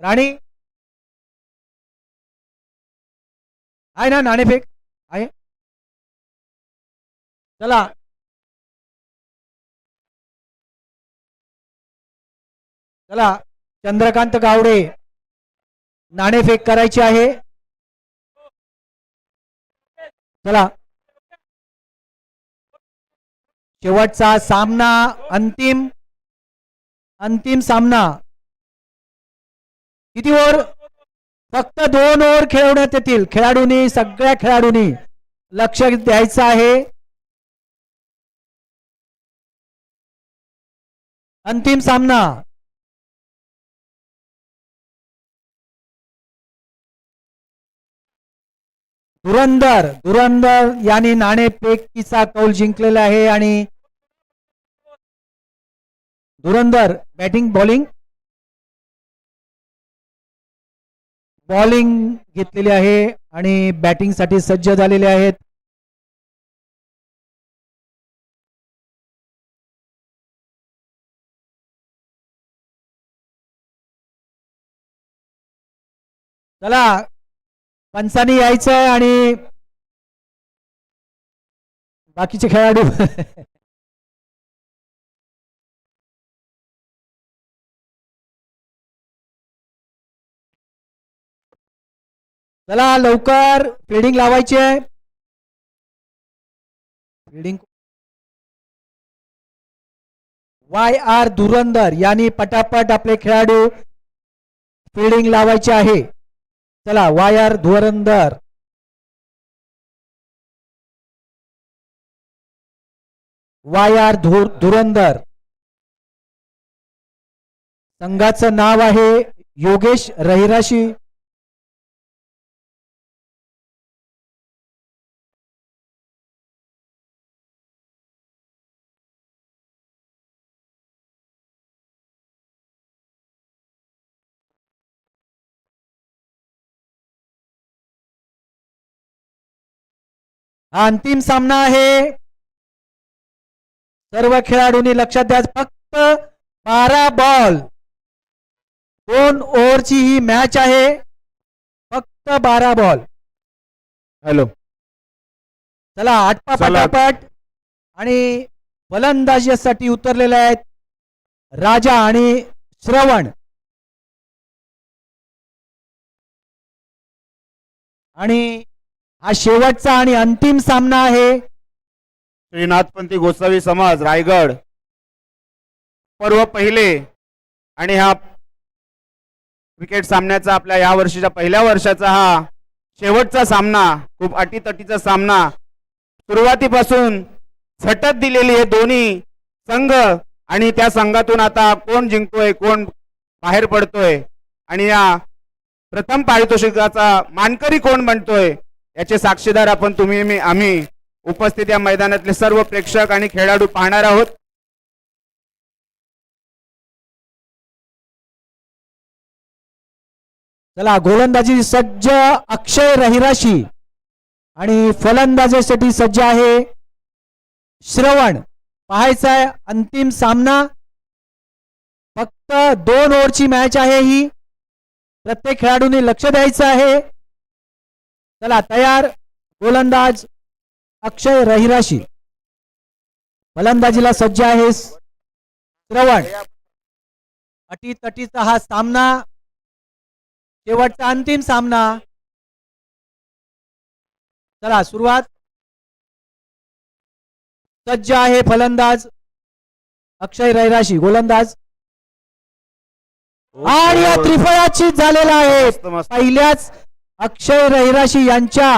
राणी आहे ना, नाणेफेक आहे. चला चला चंद्रकांत गावडे नाणेफेक करायची आहे. चला शेवटचा सामना, अंतिम सामना. किती ओव्हर? फक्त 2 ओव्हर खेळवण्यात येतील. खेळाडूंनी, सगळ्या खेळाडूंनी लक्ष द्यायचं आहे. अंतिम सामना. धुरंधर यांनी नाणेफेकीचा कौल जिंकलेला आहे आणि धुरंधर बॅटिंग बॉलिंग घेतलेली आहे आणि बॅटिंग साठी सज्ज झालेले आहेत. चला पंचांनी यायचंय आणि बाकीचे खेळाडू चला लवकर फील्डिंग लावायची आहे. फील्डिंग YR धुरंधर यांनी पटापट आपले खेळाडू फील्डिंग लावायचे आहे. चला YR धुरंधर. YR धुरंधर. संघाचं नाव आहे योगेश रहिराशी. हा अंतिम सामना आहे. सर्व खेळाडूंनी लक्षात द्या, फक्त 12 बॉल, 2 ओव्हरची ही मॅच आहे. फक्त 12 बॉल. हॅलो चला आटपा पटापट. आणि फलंदाजीसाठी उतरलेले आहेत राजा आणि श्रवण. आणि हा शेवटचा आणि अंतिम सामना आहे. श्रीनाथपंथी गोसावी समाज रायगड पर्व पहिले आणि हा क्रिकेट सामन्याचा आपल्या या वर्षीच्या पहिल्या वर्षाचा हा शेवटचा सामना. खूप अटीतटीचा सामना. सुरुवातीपासून झटत दिलेली हे दोन्ही संघ आणि त्या संघातून आता कोण जिंकतोय कोण बाहेर पडतोय आणि या प्रथम पारितोषिकाचा मानकरी कोण बनतोय याचे साक्षीदार आपण तुम्ही मी आम्ही उपस्थित या मैदानातले सर्व प्रेक्षक आणि खेळाडू पाहणार आहोत. चला गोलंदाजी सज्ज अक्षय रहिराशी आणि फलंदाजीसाठी सज्ज आहे श्रवण. पाहायचा आहे अंतिम सामना. फक्त 2 ओव्हरची मॅच आहे ही. प्रत्येक खेळाडूंनी लक्ष द्यायचं आहे. चला तयार. गोलंदाज अक्षय रहिराशी. फलंदाजीला सज्ज आहे श्रवण. अटीतटीचा हा सामना, शेवटचा अंतिम सामना. चला सुरुवात. सज्ज आहे फलंदाज अक्षय रहिराशी. गोलंदाज आणि या त्रिफळाचीत झालेला आहे. पहिल्याच अक्षय रहिराशी यांच्या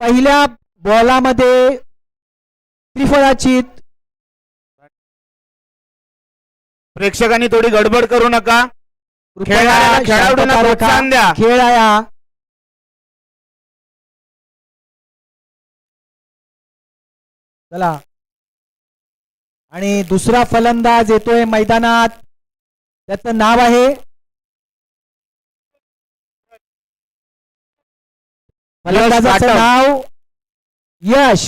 पहिल्या बॉलामध्ये त्रिफळाचीत. प्रेक्षकांनी थोडी गडबड करू नका. खेळाडूंना प्रोत्साहन द्या. खेळ आहे. चला आणि दुसरा फलंदाज येतोय मैदानात. त्याचं नाव आहे फलंदाजाचं नाव यश.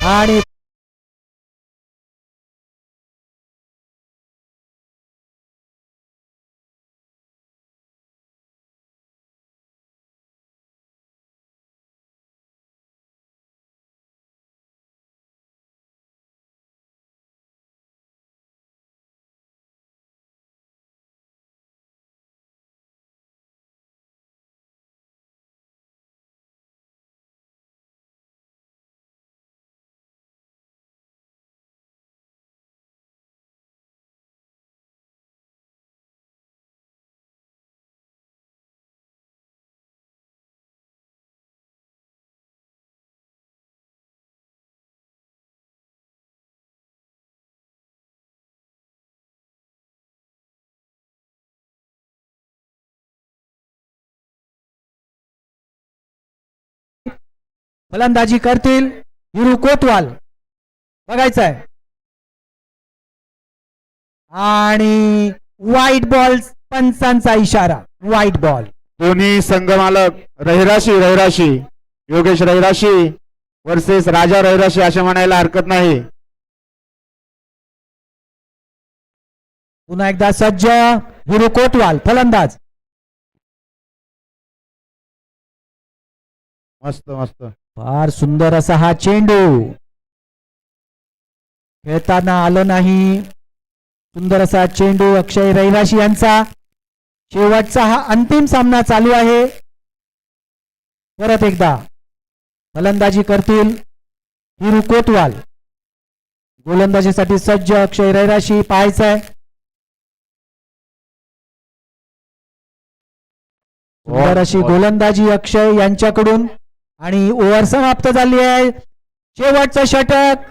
आणि फलंदाजी करतील हिरू कोतवाल. बघायचं आहे. आणि व्हाईट बॉल, पंचांचा इशारा, व्हाईट बॉल. दोन्ही संघ मालक रहिराशी योगेश रहिराशी वर्सेस राजा रहिराशी असे म्हणायला हरकत नाही. पुन्हा एकदा सज्ज हिरू कोतवाल फलंदाज. मस्त मस्त. फार सुंदर असा हा चेंडू, खेळताना आलं नाही. सुंदर असा चेंडू अक्षय रहिराशी यांचा. शेवटचा हा अंतिम सामना चालू आहे. परत एकदा फलंदाजी करतील हिरू कोतवाल. गोलंदाजीसाठी सज्ज अक्षय रहिराशी. पाहायचंय सुंदर अशी गोलंदाजी अक्षय यांच्याकडून. आणि ओव्हर समाप्त झाली आहे. शेवटचं षटक.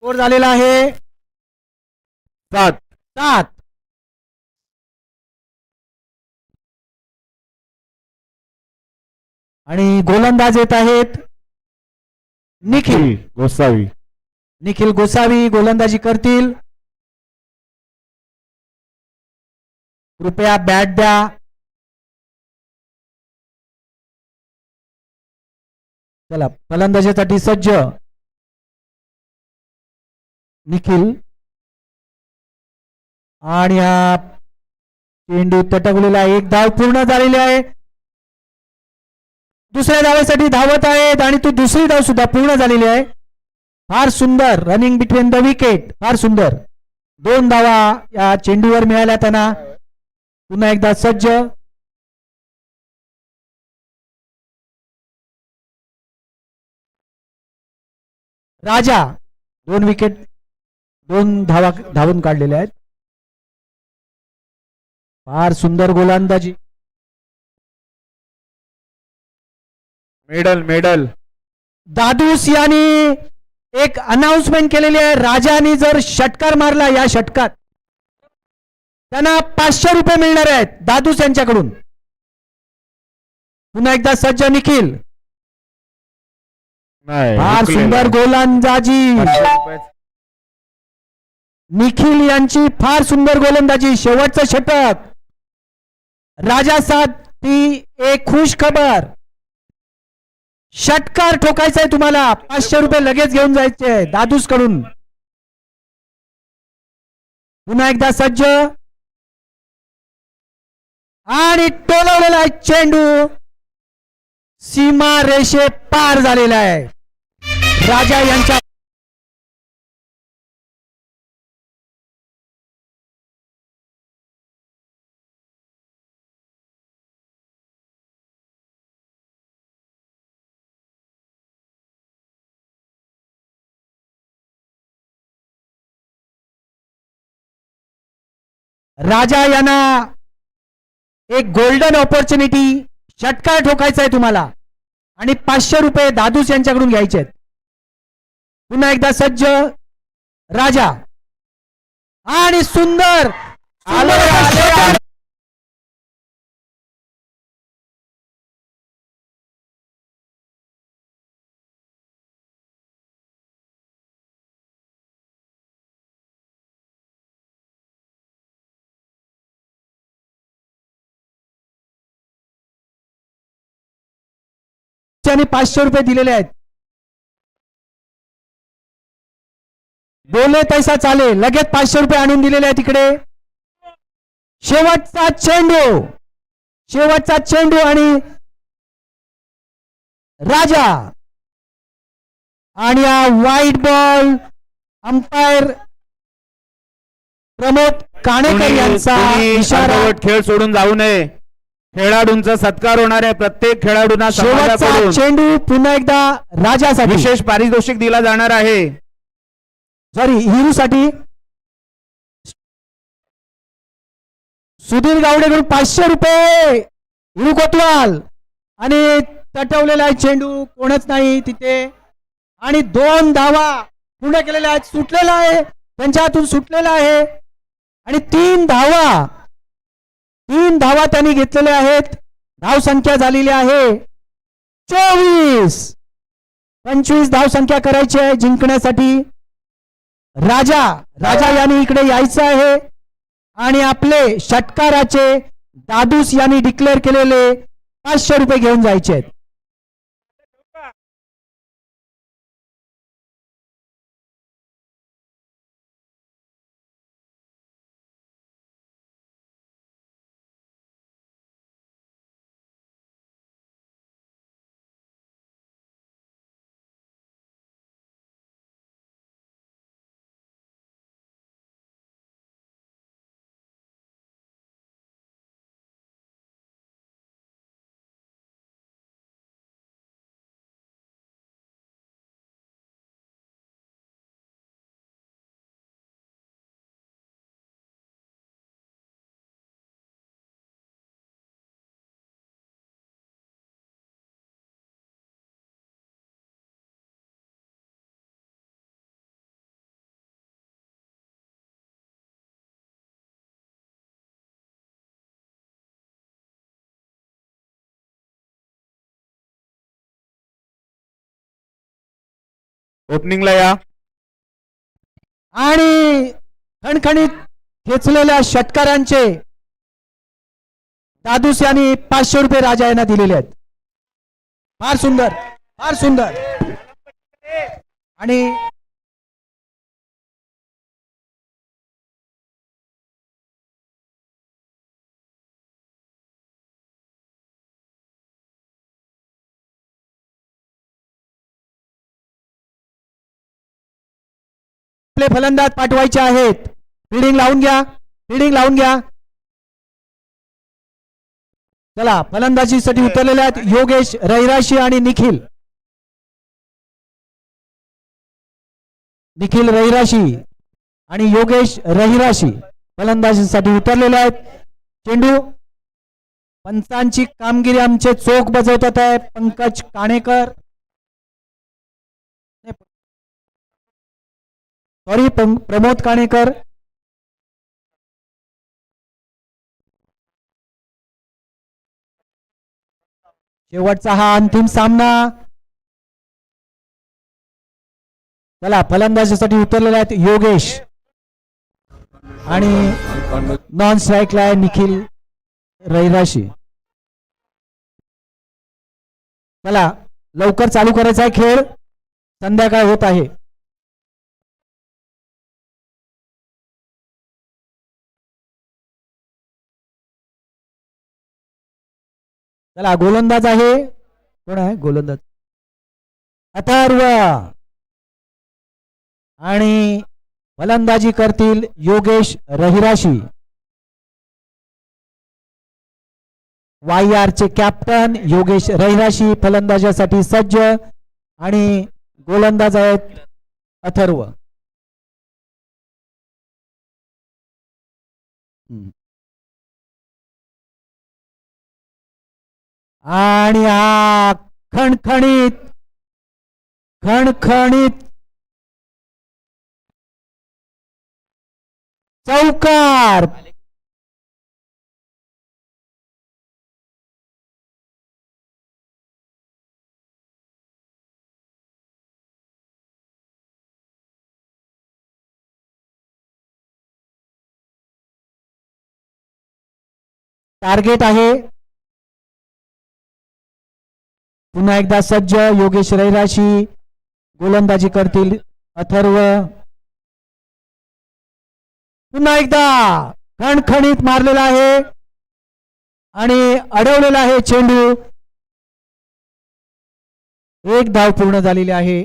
स्कोर झालेला आहे 7-7. आणि गोलंदाज येत आहेत निखिल गोसावी. निखिल गोसावी गोलंदाजी करतील. कृपया बॅट द्या. चला फलंदाजीसाठी सज्ज निखिल. आणि हा चेंडू तटकलेला. एक धाव पूर्ण झालेली आहे. दुसऱ्या धावेसाठी धावत आहेत आणि ती दुसरी धाव सुद्धा पूर्ण झालेली आहे. फार सुंदर रनिंग बिटवीन द विकेट. फार सुंदर 2 धावा या चेंडूवर मिळाल्या त्यांना. पुन्हा एकदा सज्ज. राजा 2 विकेट 2 धावा धावून काढलेल्या आहेत. फार सुंदर गोलंदाजी. मेडल दादूस यांनी एक अनाउन्समेंट केलेली आहे. राजाने जर षटकार मारला या षटकात त्यांना 500 रुपये मिळणार आहेत दादूस यांच्याकडून. पुन्हा एकदा सज्ज निखिल. फार सुंदर गोलंदाजी निखिल यांची. फार सुंदर गोलंदाजी. शेवटचं षटक. राजासाठी एक खुश खबर. षटकार ठोकायचंय तुम्हाला. 500 रुपये लगेच घेऊन जायचे दादूस कडून. पुन्हा एकदा सज्ज. आणि टोलवलेला चेंडू सीमा रेषे पार झालेला आहे. राजा यांच्या राजा यांना एक गोल्डन ऑपॉर्च्युनिटी. षटकार ठोकायचा आहे तुम्हाला आणि 500 रुपये दादूस यांच्याकडून घ्यायचे आहेत. पुन्हा एकदा सज्ज राजा. आणि सुंदर आले यांनी 500 रुपये दिलेले आहेत. बोले तैसा चाले, लगेच 500 रुपये आणून दिलेले आहेत तिकडे. शेवटचा चेंडू आणि राजा आणि हा वाईट बॉल. अंपायर प्रमोद काणेकर यांचा इशारा. खेळ सोडून जाऊ नये. खेळाडूंचा सत्कार होणार आहे. प्रत्येक खेळाडूंना शेवटचा समाजाकडून चेंडू पुन्हा एकदा राजासाठी, विशेष पारितोषिक दिला जाणार आहे. सॉरी, हिरूसाठी. सुधीर गावडेकडून 500 रुपये. हिरू कोतवाल आणि तटवलेला आहे चेंडू, कोणच नाही तिथे. आणि 2 धावा पूर्ण केलेल्या आहेत. सुटलेला आहे, त्यांच्या हातून सुटलेला आहे. आणि 3 धावा त्यांनी घेतलेल्या आहेत. धाव संख्या झालेली आहे 24. 25 धाव संख्या करायची आहे जिंकण्यासाठी. राजा यांनी इकडे यायचं आहे आणि आपले षटकाराचे दादूस यांनी डिक्लेअर केलेले 500 रुपये घेऊन जायचे आहेत. ओपनिंगला या. आणि खणखणीत खेचलेल्या षटकारांचे दादूस यांनी 500 रुपये राजा यांना दिलेले आहेत. फार सुंदर, फार सुंदर. आणि आपले फलंदाज पाठवायचे आहेत. फिल्डिंग लावून घ्या. चला, फलंदाजीसाठी उतरलेले आहेत योगेश रहिराशी आणि निखिल रहिराशी आणि योगेश रहिराशी फलंदाजीसाठी उतरलेले आहेत. चेंडू पंचांची कामगिरी आमचे चोख बजावतात आहे पंकज काणेकर, सॉरी प्रमोद काणेकर. शेवटचा हा अंतिम सामना. चला, फलंदाजीसाठी उतरलेले आहेत योगेश आणि नॉन स्ट्राईकला आहे निखिल रहिराशी. चला, लवकर चालू करायचा आहे खेळ, संध्याकाळ होत आहे. चला, गोलंदाज आहे, कोण आहे गोलंदाज? अथर्व. आणि फलंदाजी करतील योगेश रहिराशी, YR चे कॅप्टन योगेश रहिराशी फलंदाजासाठी सज्ज आणि गोलंदाज आहेत अथर्व. आणि हा खणखणीत चौकार. टार्गेट आहे पुन्हा एकदा सज्ज योगेश रैराशी गोलंदाजी करतील अथर्व. पुन्हा एकदा खणखणीत मारलेला आहे आणि अडवलेला आहे चेंडू. एक धाव पूर्ण झालेली आहे.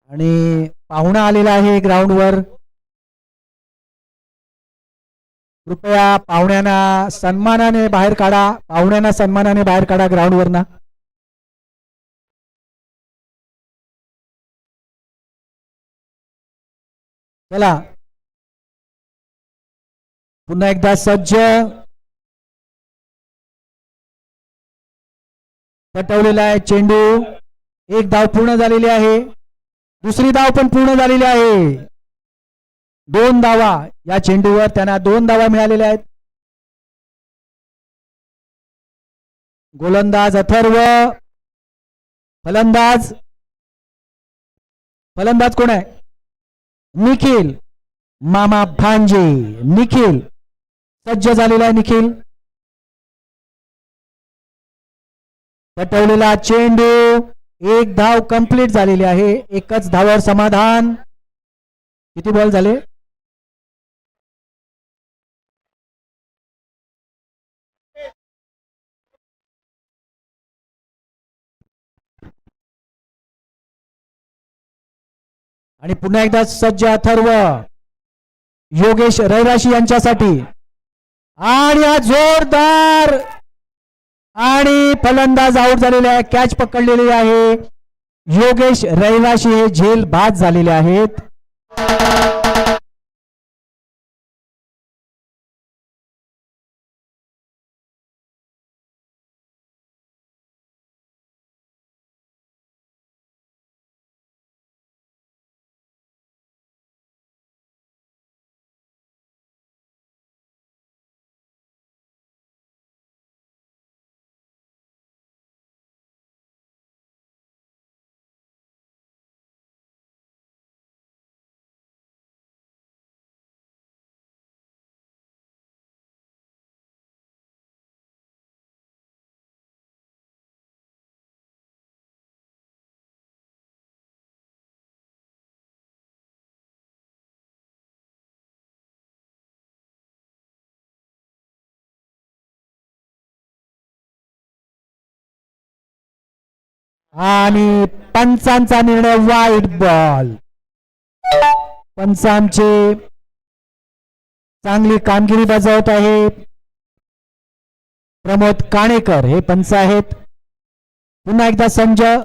आणि पाहुणा आलेला आहे ग्राउंडवर. कृपया पाहुण्यांना सन्मानाने बाहेर काढा. पाहुण्यांना सन्मानाने बाहेर काढा ग्राउंडवर ना. चला पुन्हा एकदा सज्ज. पटवलेला आहे चेंडू. एक धाव पूर्ण झालेली आहे. दुसरी धाव पण पूर्ण झालेली आहे. 2 धावा या चेंडूवर त्यांना 2 धावा मिळालेल्या आहेत. गोलंदाज अथर्व. फलंदाज फलंदाज कोण आहे? निखिल मामा भांजे. निखिल सज्ज झालेला आहे. निखिल पटवलेला चेंडू. एक धाव कंप्लीट झालेली आहे. एकच धावावर समाधान. किती बॉल झाले? आणि पुन्हा एकदा सज्ज अथर्व योगेश रैराशी यांच्यासाठी. आणि हा जोरदार आणि फलंदाज आउट झालेले आहे. कॅच पकडलेली आहे. योगेश रैराशी हे झेल बाद झालेले आहेत. आणि पंचांचा निर्णय वाईट बॉल. पंचांचे चांगली कामगिरी बजावत आहे. प्रमोद काणेकर हे पंच आहेत. पुन्हा एकदा संजय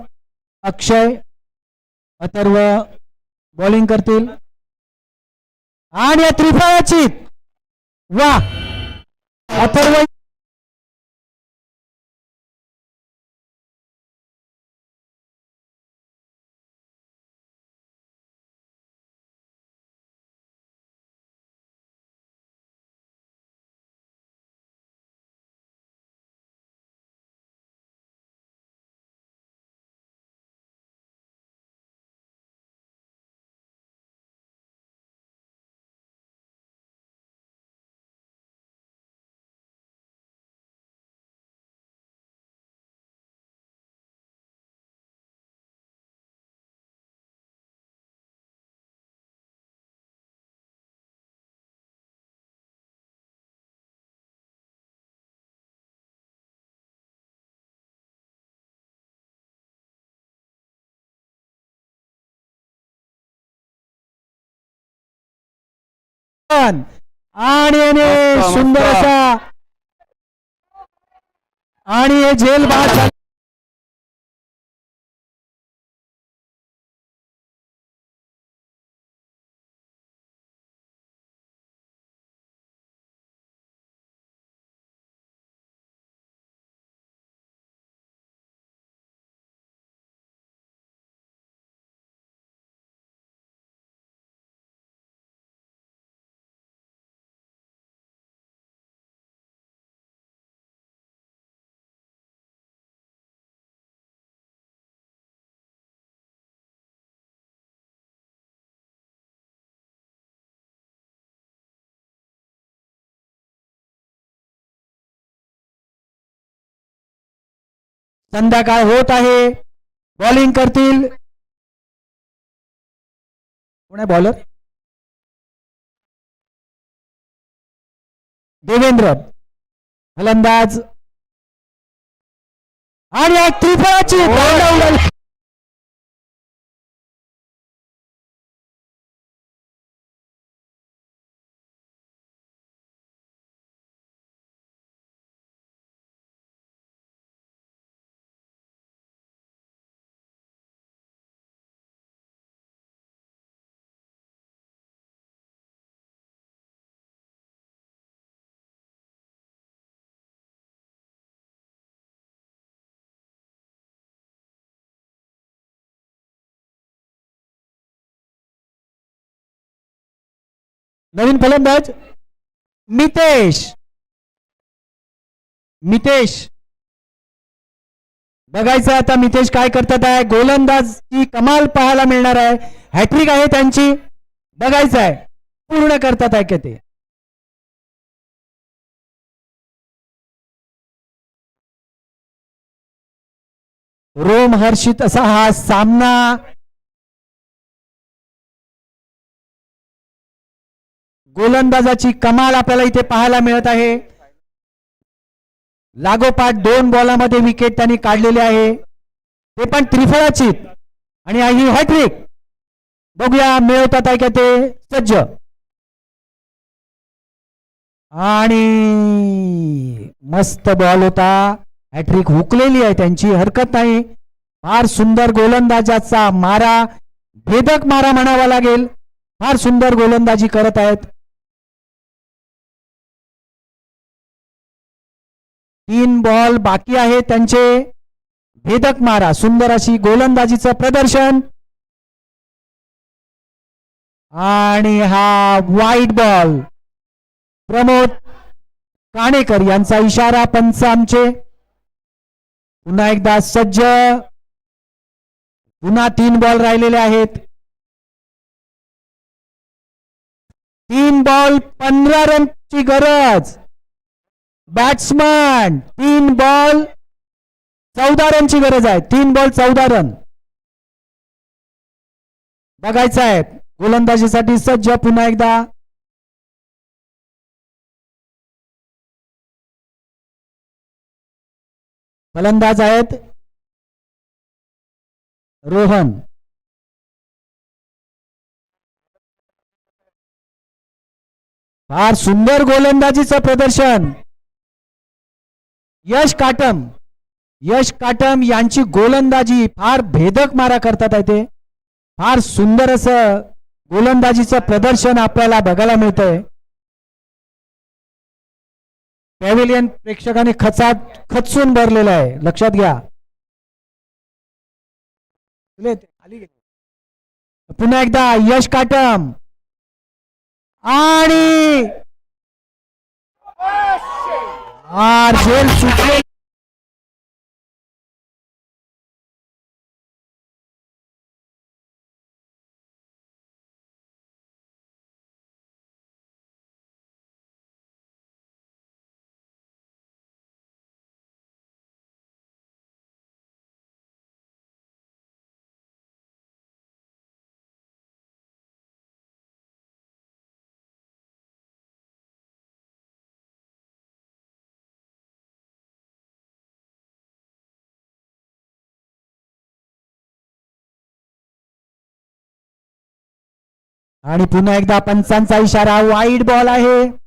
अक्षय अथर्व बॉलिंग करतील. आणि त्रिफळाची वा अथर्व आणि सुंदर असा आणि हे झेल बाद संध्याकाळ होत आहे. बॉलिंग करतील कोण आहे बॉलर? देवेंद्र. फलंदाज आणि एक त्रिफळाची दांडा उडाली. नवीन फलंदाज मितेश. मितेश बघायचं आता मितेश काय करतात आहे. गोलंदाजी कमाल पाहायला मिळणार आहे. हॅट्रिक आहे त्यांची. बघायचं आहे पूर्ण करतात आहे का ते. रोमहर्षित असा हा सामना गोलंदाजाची कमाल आपल्याला इथे पाहायला मिळत आहे. लागोपाठ 2 बॉलामध्ये विकेट त्यांनी काढलेले आहे, ते पण त्रिफळाची. आणि ही हॅट्रिक बघूया मिळवतात आहे का ते सज्ज. आणि मस्त बॉल होता. हॅट्रिक हुकलेली आहे त्यांची, हरकत नाही. फार सुंदर गोलंदाजाचा मारा, भेदक मारा म्हणावा लागेल. फार सुंदर गोलंदाजी करत आहेत. 3 बॉल बाकी आहे त्यांचे. भेदक मारा, सुंदर अशी गोलंदाजीचं प्रदर्शन. आणि हा वाईट बॉल. प्रमोद काणेकर यांचा इशारा पंच आमचे. पुन्हा एकदा सज्ज. पुन्हा 3 बॉल राहिलेले आहेत. 3 बॉल 15 रनची गरज. बॅट्समन 3 बॉल 14 रनची गरज आहे. 3 बॉल 14 रन. बघायचं आहे गोलंदाजीसाठी सज्ज पुन्हा एकदा. फलंदाज आहेत रोहन. फार सुंदर गोलंदाजीचं प्रदर्शन. यश काटम. यश काटम यांची गोलंदाजी फार भेदक मारा करतात आहे ते. फार सुंदर असं गोलंदाजीचं प्रदर्शन आपल्याला बघायला मिळतंय. पॅव्हिलियन प्रेक्षकांनी खचून भरलेलं आहे, लक्षात घ्या. पुन्हा एकदा यश काटम. आणि झेल सुटले. आणि पुन्हा एकदा पंचांचा इशारा. वाईड बॉल आहे.